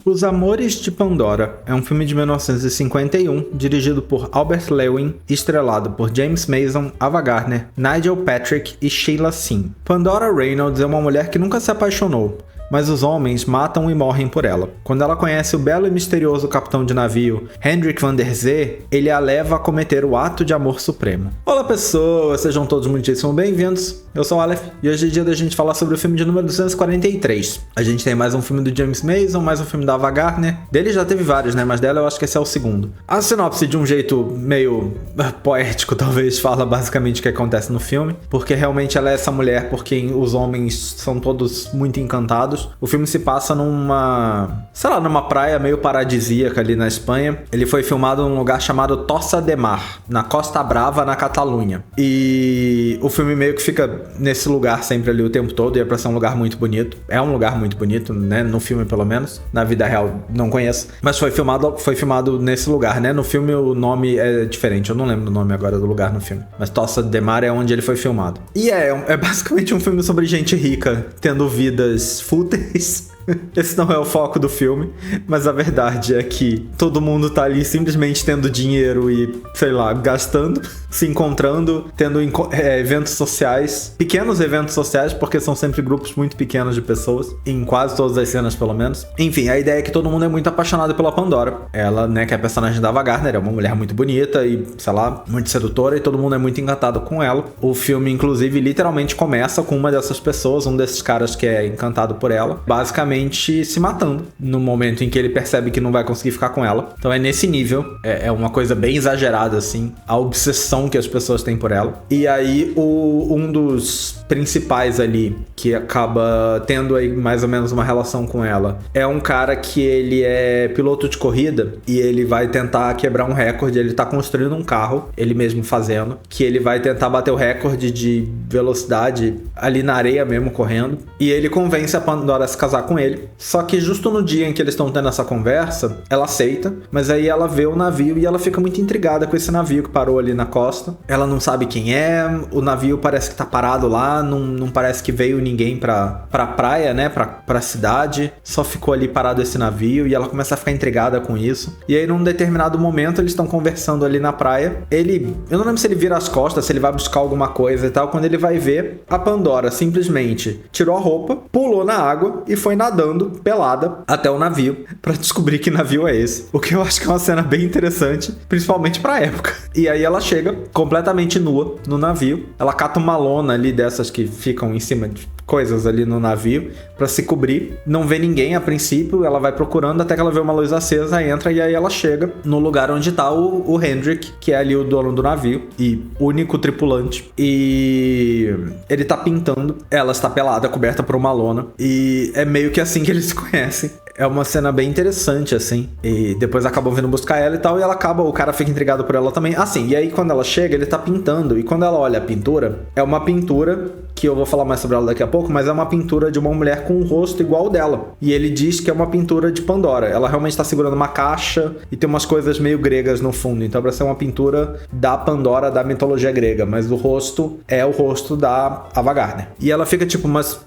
Os Amores de Pandora é um filme de 1951, dirigido por Albert Lewin e estrelado por James Mason, Ava Gardner, Nigel Patrick e Sheila Sim. Pandora Reynolds é uma mulher que nunca se apaixonou, mas os homens matam e morrem por ela. Quando ela conhece o belo e misterioso capitão de navio, Hendrik van der Zee, ele a leva a cometer o ato de amor supremo. Olá pessoas, sejam todos muitíssimo bem-vindos. Eu sou o Aleph e hoje é dia da gente falar sobre o filme de número 243. A gente tem mais um filme do James Mason, mais um filme da Ava Gardner. Dele já teve vários, né? Mas dela eu acho que esse é o segundo. A sinopse, de um jeito meio poético, talvez, fala basicamente o que acontece no filme, porque realmente ela é essa mulher por quem os homens são todos muito encantados. O filme se passa numa praia meio paradisíaca ali na Espanha. Ele foi filmado num lugar chamado Tossa de Mar, na Costa Brava, na Catalunha. E o filme meio que fica nesse lugar sempre ali o tempo todo, e é pra ser um lugar muito bonito. É um lugar muito bonito, né? No filme, pelo menos. Na vida real, não conheço. Mas foi filmado nesse lugar, né? No filme o nome é diferente. Eu não lembro o nome agora do lugar no filme. Mas Tossa de Mar é onde ele foi filmado. E é basicamente um filme sobre gente rica tendo vidas fúteis. Esse não é o foco do filme, mas a verdade é que todo mundo tá ali simplesmente tendo dinheiro e, sei lá, gastando, se encontrando, tendo eventos sociais, pequenos eventos sociais, porque são sempre grupos muito pequenos de pessoas, em quase todas as cenas pelo menos. Enfim, a ideia é que todo mundo é muito apaixonado pela Pandora. Ela, né, que é a personagem da Ava Gardner, é uma mulher muito bonita e, sei lá, muito sedutora, e todo mundo é muito encantado com ela. O filme, inclusive, literalmente começa com uma dessas pessoas, um desses caras que é encantado por ela, basicamente se matando no momento em que ele percebe que não vai conseguir ficar com ela. Então é nesse nível, é uma coisa bem exagerada assim, a obsessão que as pessoas têm por ela. E aí um dos principais ali, que acaba tendo aí mais ou menos uma relação com ela, é um cara que ele é piloto de corrida e ele vai tentar quebrar um recorde. Ele tá construindo um carro, ele mesmo fazendo, que ele vai tentar bater o recorde de velocidade ali na areia mesmo, correndo. E ele convence a Pandora a se casar com ele. Só que justo no dia em que eles estão tendo essa conversa, ela aceita, mas aí ela vê o navio e ela fica muito intrigada com esse navio que parou ali na costa. Ela não sabe quem é, o navio parece que tá parado lá, não parece que veio ninguém pra praia, né, pra cidade, só ficou ali parado esse navio, e ela começa a ficar intrigada com isso. E aí num determinado momento eles estão conversando ali na praia, eu não lembro se ele vira as costas, se ele vai buscar alguma coisa e tal, quando ele vai ver, a Pandora simplesmente tirou a roupa, pulou na água e foi nadando pelada até o navio pra descobrir que navio é esse. O que eu acho que é uma cena bem interessante, principalmente pra época. E aí ela chega completamente nua no navio, ela cata uma lona ali dessas que ficam em cima de coisas ali no navio pra se cobrir, não vê ninguém a princípio, ela vai procurando até que ela vê uma luz acesa, entra, e aí ela chega no lugar onde tá o Hendrik, que é ali o dono do navio e único tripulante, e ele tá pintando, ela está pelada, coberta por uma lona, e é meio que assim que eles se conhecem. É uma cena bem interessante, assim. E depois acabam vindo buscar ela e tal, e o cara fica intrigado por ela também. Assim, e aí quando ela chega, ele tá pintando, e quando ela olha a pintura, é uma pintura que eu vou falar mais sobre ela daqui a pouco, mas é uma pintura de uma mulher com um rosto igual ao dela. E ele diz que é uma pintura de Pandora. Ela realmente tá segurando uma caixa e tem umas coisas meio gregas no fundo. Então é pra ser uma pintura da Pandora, da mitologia grega. Mas o rosto é o rosto da Ava Gardner. E ela fica tipo, mas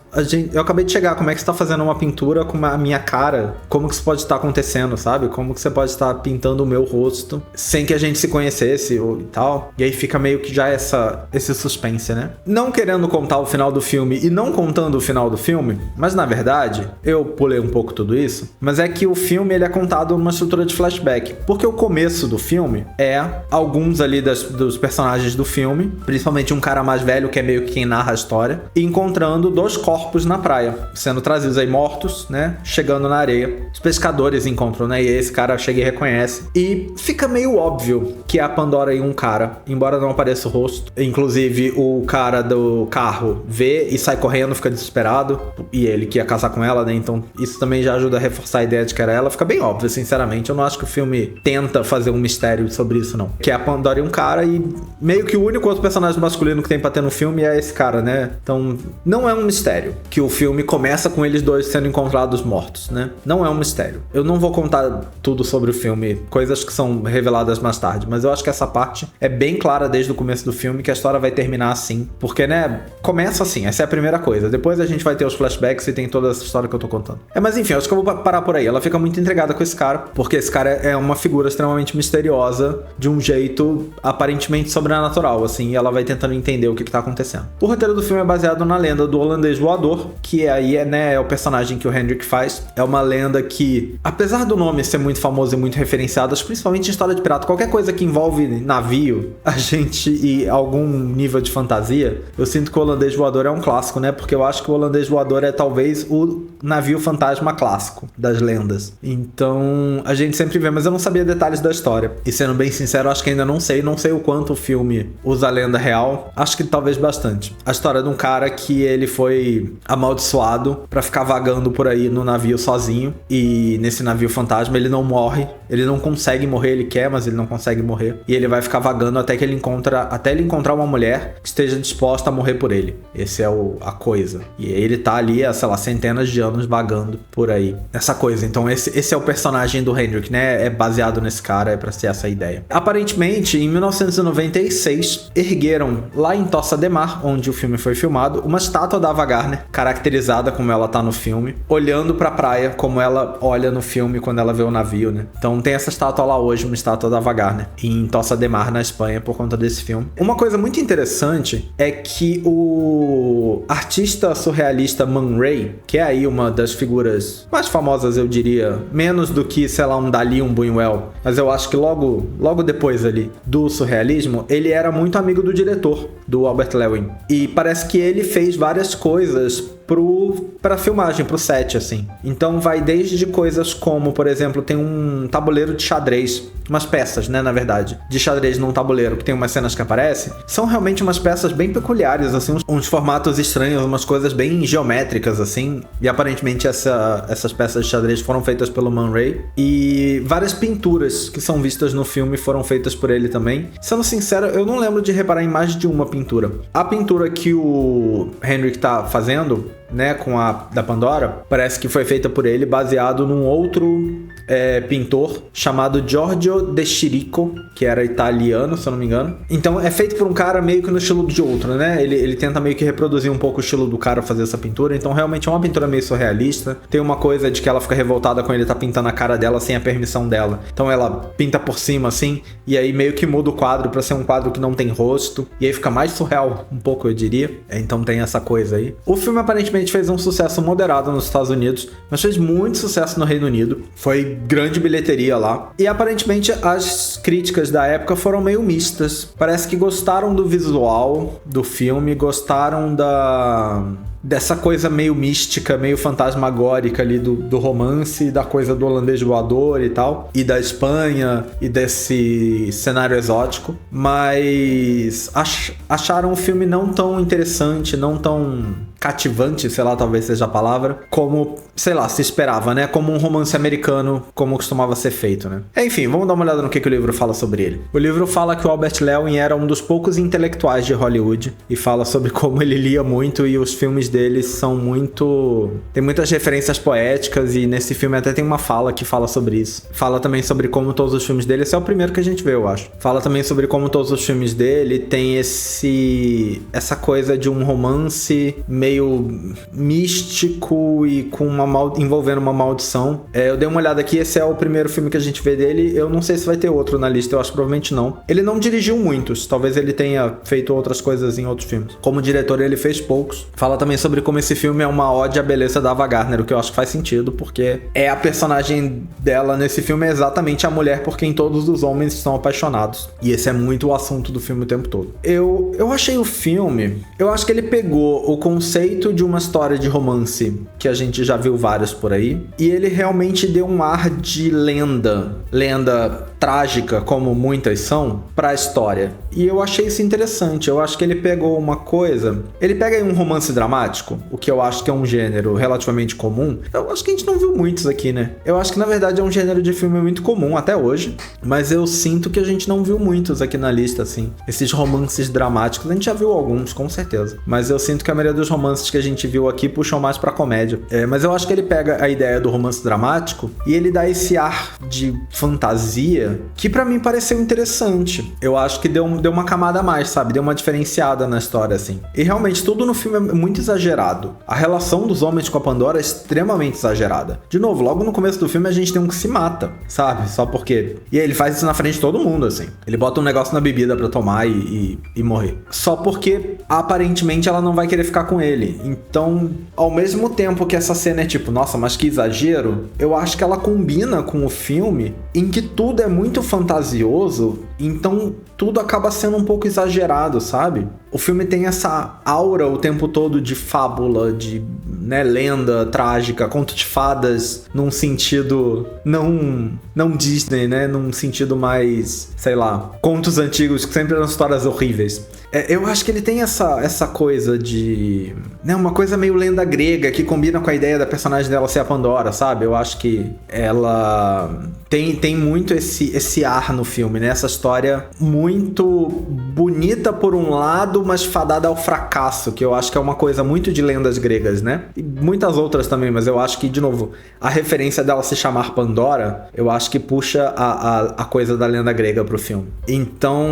eu acabei de chegar, como é que você tá fazendo uma pintura com a minha cara? Como que isso pode estar acontecendo, sabe? Como que você pode estar pintando o meu rosto sem que a gente se conhecesse e tal? E aí fica meio que já esse suspense, né? Não querendo contar o final do filme e não contando o final do filme, mas na verdade, eu pulei um pouco tudo isso, mas é que o filme ele é contado numa estrutura de flashback, porque o começo do filme é alguns ali dos personagens do filme, principalmente um cara mais velho que é meio que quem narra a história, encontrando dois corpos na praia, sendo trazidos aí mortos, né, chegando na areia. Os pescadores encontram, né, e esse cara chega e reconhece, e fica meio óbvio que é a Pandora e um cara, embora não apareça o rosto. Inclusive o cara do carro vê e sai correndo, fica desesperado, e ele que ia casar com ela, né, então isso também já ajuda a reforçar a ideia de que era ela. Fica bem óbvio, sinceramente. Eu não acho que o filme tenta fazer um mistério sobre isso, não. Que é a Pandora e um cara, e meio que o único outro personagem masculino que tem pra ter no filme é esse cara, né, então não é um mistério que o filme começa com eles dois sendo encontrados mortos, né. não é um mistério. Eu não vou contar tudo sobre o filme, coisas que são reveladas mais tarde, mas eu acho que essa parte é bem clara desde o começo do filme, que a história vai terminar assim, porque, né, começa assim, essa é a primeira coisa. Depois a gente vai ter os flashbacks e tem toda essa história que eu tô contando. Mas enfim, eu acho que eu vou parar por aí. Ela fica muito intrigada com esse cara, porque esse cara é uma figura extremamente misteriosa, de um jeito aparentemente sobrenatural, assim, e ela vai tentando entender o que tá acontecendo. O roteiro do filme é baseado na lenda do holandês voador, que aí é o personagem que o Hendrik faz. É uma lenda que, apesar do nome ser muito famoso e muito referenciado, principalmente em história de pirata, qualquer coisa que envolve navio, a gente, e algum nível de fantasia, eu sinto que o holandês voador é um clássico, né? Porque eu acho que o holandês voador é talvez o navio fantasma clássico das lendas. Então, a gente sempre vê, mas eu não sabia detalhes da história. E sendo bem sincero, acho que ainda não sei o quanto o filme usa a lenda real. Acho que talvez bastante. A história de um cara que ele foi amaldiçoado pra ficar vagando por aí no navio sozinho, e nesse navio fantasma ele não morre, ele não consegue morrer, ele quer, mas ele não consegue morrer, e ele vai ficar vagando até ele encontrar uma mulher que esteja disposta a morrer por ele. Esse é a coisa. E ele tá ali há, sei lá, centenas de anos vagando por aí. Essa coisa. Então esse é o personagem do Hendrik, né? É baseado nesse cara, é pra ser essa a ideia. Aparentemente, em 1996, ergueram lá em Tossa de Mar, onde o filme foi filmado, uma estátua da Ava Gardner, caracterizada como ela tá no filme, olhando pra praia como ela olha no filme quando ela vê o navio, né? Então tem essa estátua lá hoje, uma estátua da Ava Gardner, em Tossa de Mar, na Espanha, por conta desse filme. Uma coisa muito interessante é que o artista surrealista Man Ray, que é aí uma das figuras mais famosas, eu diria, menos do que, sei lá, um Dali, um Buñuel, mas eu acho que logo depois ali do surrealismo, ele era muito amigo do diretor, do Albert Lewin. E parece que ele fez várias coisas pra filmagem, pro set, assim. Então vai desde coisas como, por exemplo, tem um tabuleiro de xadrez, umas peças, né, na verdade, de xadrez num tabuleiro, que tem umas cenas que aparecem, são realmente umas peças bem peculiares, assim, uns formatos estranhos, umas coisas bem geométricas, assim, e aparentemente essas peças de xadrez foram feitas pelo Man Ray, e várias pinturas que são vistas no filme foram feitas por ele também. Sendo sincero, eu não lembro de reparar em mais de uma pintura. A pintura que o Hendrik tá fazendo, né, com a da Pandora, parece que foi feita por ele, baseado num outro pintor chamado Giorgio de Chirico, que era italiano, se eu não me engano. Então é feito por um cara meio que no estilo de outro, né? Ele tenta meio que reproduzir um pouco o estilo do cara fazer essa pintura. Então realmente é uma pintura meio surrealista. Tem uma coisa de que ela fica revoltada com ele tá pintando a cara dela sem a permissão dela. Então ela pinta por cima assim, e aí meio que muda o quadro pra ser um quadro que não tem rosto, e aí fica mais surreal um pouco, eu diria. Então tem essa coisa aí. O filme aparentemente fez um sucesso moderado nos Estados Unidos, mas fez muito sucesso no Reino Unido. Foi grande bilheteria lá. E aparentemente as críticas da época foram meio mistas. Parece que gostaram do visual do filme, gostaram dessa coisa meio mística, meio fantasmagórica ali do romance, da coisa do holandês voador e tal, e da Espanha, e desse cenário exótico, mas acharam o filme não tão interessante, não tão cativante, sei lá, talvez seja a palavra, como, sei lá, se esperava, né? Como um romance americano, como costumava ser feito, né? Enfim, vamos dar uma olhada no que o livro fala sobre ele. O livro fala que o Albert Lewin era um dos poucos intelectuais de Hollywood, e fala sobre como ele lia muito, e os filmes deles são muito... tem muitas referências poéticas, e nesse filme até tem uma fala que fala sobre isso. Fala também sobre como todos os filmes dele... esse é o primeiro que a gente vê, eu acho. Fala também sobre como todos os filmes dele tem essa coisa de um romance meio místico e com envolvendo uma maldição. Eu dei uma olhada aqui, esse é o primeiro filme que a gente vê dele. Eu não sei se vai ter outro na lista, eu acho que provavelmente não. Ele não dirigiu muitos, talvez ele tenha feito outras coisas em outros filmes. Como diretor, ele fez poucos. Fala também sobre como esse filme é uma ode à beleza da Ava Gardner, o que eu acho que faz sentido, porque a personagem dela nesse filme é exatamente a mulher por quem todos os homens estão apaixonados. E esse é muito o assunto do filme o tempo todo. Eu achei o filme... eu acho que ele pegou o conceito de uma história de romance, que a gente já viu vários por aí, e ele realmente deu um ar de lenda trágica, como muitas são, pra história. E eu achei isso interessante. Eu acho que ele pegou uma coisa... ele pega aí um romance dramático, o que eu acho que é um gênero relativamente comum. Eu acho que a gente não viu muitos aqui, né? Eu acho que, na verdade, é um gênero de filme muito comum até hoje, mas eu sinto que a gente não viu muitos aqui na lista, assim. Esses romances dramáticos, a gente já viu alguns, com certeza. Mas eu sinto que a maioria dos romances romances que a gente viu aqui puxam mais pra comédia. Mas eu acho que ele pega a ideia do romance dramático e ele dá esse ar de fantasia que pra mim pareceu interessante. Eu acho que deu uma camada a mais, sabe? Deu uma diferenciada na história, assim. E realmente tudo no filme é muito exagerado. A relação dos homens com a Pandora é extremamente exagerada. De novo, logo no começo do filme a gente tem um que se mata, sabe? Só porque... E aí ele faz isso na frente de todo mundo, assim. Ele bota um negócio na bebida pra tomar e morrer. Só porque, aparentemente, ela não vai querer ficar com ele. Então, ao mesmo tempo que essa cena é tipo, nossa, mas que exagero, eu acho que ela combina com o filme em que tudo é muito fantasioso, então tudo acaba sendo um pouco exagerado, sabe? O filme tem essa aura o tempo todo de fábula, de, né, lenda trágica, conto de fadas, num sentido não Disney, né? Num sentido mais, sei lá, contos antigos que sempre eram histórias horríveis. Eu acho que ele tem essa coisa de... né, uma coisa meio lenda grega que combina com a ideia da personagem dela ser a Pandora, sabe? Eu acho que ela tem muito esse ar no filme, né? Essa história muito bonita por um lado, mas fadada ao fracasso, que eu acho que é uma coisa muito de lendas gregas, né? E muitas outras também, mas eu acho que, de novo, a referência dela se chamar Pandora, eu acho que puxa a coisa da lenda grega pro filme. Então,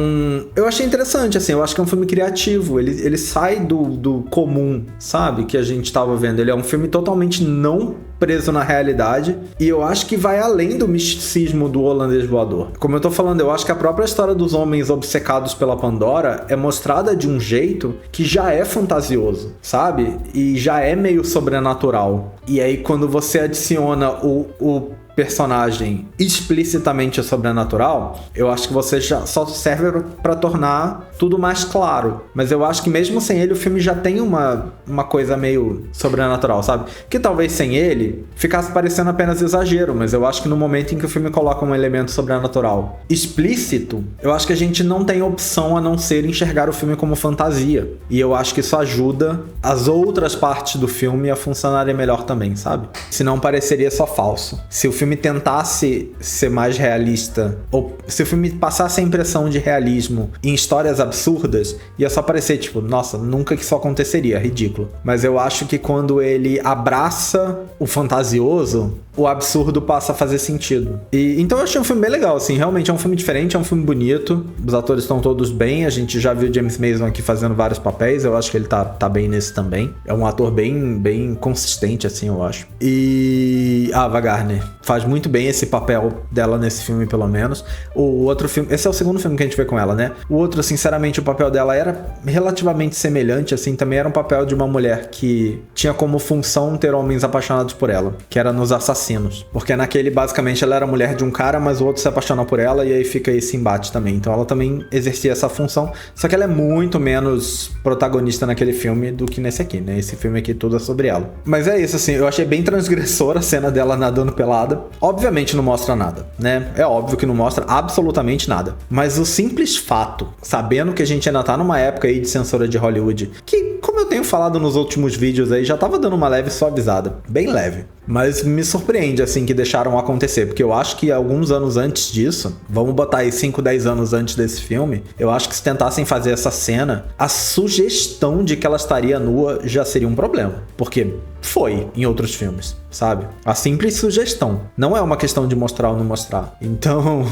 eu achei interessante, assim, eu acho que é um filme criativo, ele sai do comum, sabe? Que a gente tava vendo. Ele é um filme totalmente não preso na realidade, e eu acho que vai além do misticismo do holandês voador. Como eu tô falando, eu acho que a própria história dos homens obcecados pela Pandora é mostrada de um jeito que já é fantasioso, sabe? E já é meio sobrenatural. E aí quando você adiciona o personagem explicitamente sobrenatural, eu acho que você já só serve pra tornar tudo mais claro. Mas eu acho que mesmo sem ele, o filme já tem uma coisa meio sobrenatural, sabe? Que talvez sem ele ficasse parecendo apenas exagero, mas eu acho que no momento em que o filme coloca um elemento sobrenatural explícito, eu acho que a gente não tem opção a não ser enxergar o filme como fantasia. E eu acho que isso ajuda as outras partes do filme a funcionarem melhor também, sabe? Senão pareceria só falso. Se o filme tentasse ser mais realista, ou se o filme passasse a impressão de realismo em histórias absurdas, ia só parecer tipo, nossa, nunca que isso aconteceria, ridículo. Mas eu acho que quando ele abraça o fantasioso, o absurdo passa a fazer sentido. E então eu achei um filme bem legal, assim, realmente é um filme diferente, é um filme bonito, os atores estão todos bem, a gente já viu o James Mason aqui fazendo vários papéis, eu acho que ele tá bem nesse também. É um ator bem consistente, assim, eu acho. E a Ava Gardner faz muito bem esse papel dela nesse filme, pelo menos. O outro filme, esse é o segundo filme que a gente vê com ela, né? O outro, sinceramente, o papel dela era relativamente semelhante, assim, também era um papel de uma mulher que tinha como função ter homens apaixonados por ela, que era nos Assassinos. Porque naquele, basicamente, ela era mulher de um cara, mas o outro se apaixonou por ela, e aí fica esse embate também. Então ela também exercia essa função, só que ela é muito menos protagonista naquele filme do que nesse aqui, né? Esse filme aqui tudo é sobre ela. Mas é isso, assim, eu achei bem transgressora a cena dela nadando pelada. Obviamente não mostra nada, né? É óbvio que não mostra absolutamente nada. Mas o simples fato, sabendo que a gente ainda tá numa época aí de censura de Hollywood, que, como eu tenho falado nos últimos vídeos aí, já tava dando uma leve suavizada. Bem leve. Mas me surpreende, assim, que deixaram acontecer, porque eu acho que alguns anos antes disso, vamos botar aí 5, 10 anos antes desse filme, eu acho que se tentassem fazer essa cena, a sugestão de que ela estaria nua já seria um problema. Porque foi em outros filmes, sabe? A simples sugestão. Não é uma questão de mostrar ou não mostrar. Então,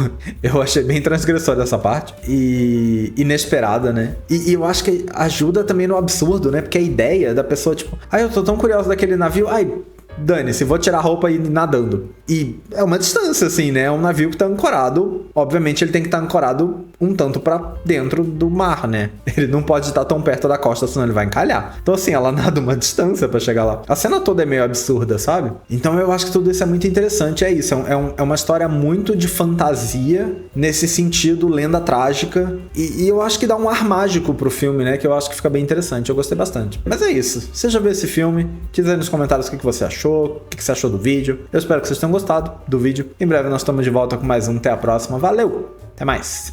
eu achei bem transgressor essa parte. E inesperada, né? E eu acho que ajuda também no absurdo, né? Porque a ideia da pessoa, tipo, eu tô tão curioso daquele navio, dane-se, vou tirar a roupa e ir nadando. E é uma distância, assim, né? É um navio que tá ancorado. Obviamente, ele tem que estar ancorado um tanto pra dentro do mar, né? Ele não pode estar tão perto da costa, senão ele vai encalhar. Então, assim, ela nada uma distância pra chegar lá. A cena toda é meio absurda, sabe? Então, eu acho que tudo isso é muito interessante. É isso, é uma história muito de fantasia, nesse sentido, lenda trágica. E eu acho que dá um ar mágico pro filme, né? Que eu acho que fica bem interessante. Eu gostei bastante. Mas é isso. Você já viu esse filme? Diz aí nos comentários o que você achou. O que você achou do vídeo. Eu espero que vocês tenham gostado do vídeo. Em breve nós estamos de volta com mais um. Até a próxima. Valeu! Até mais!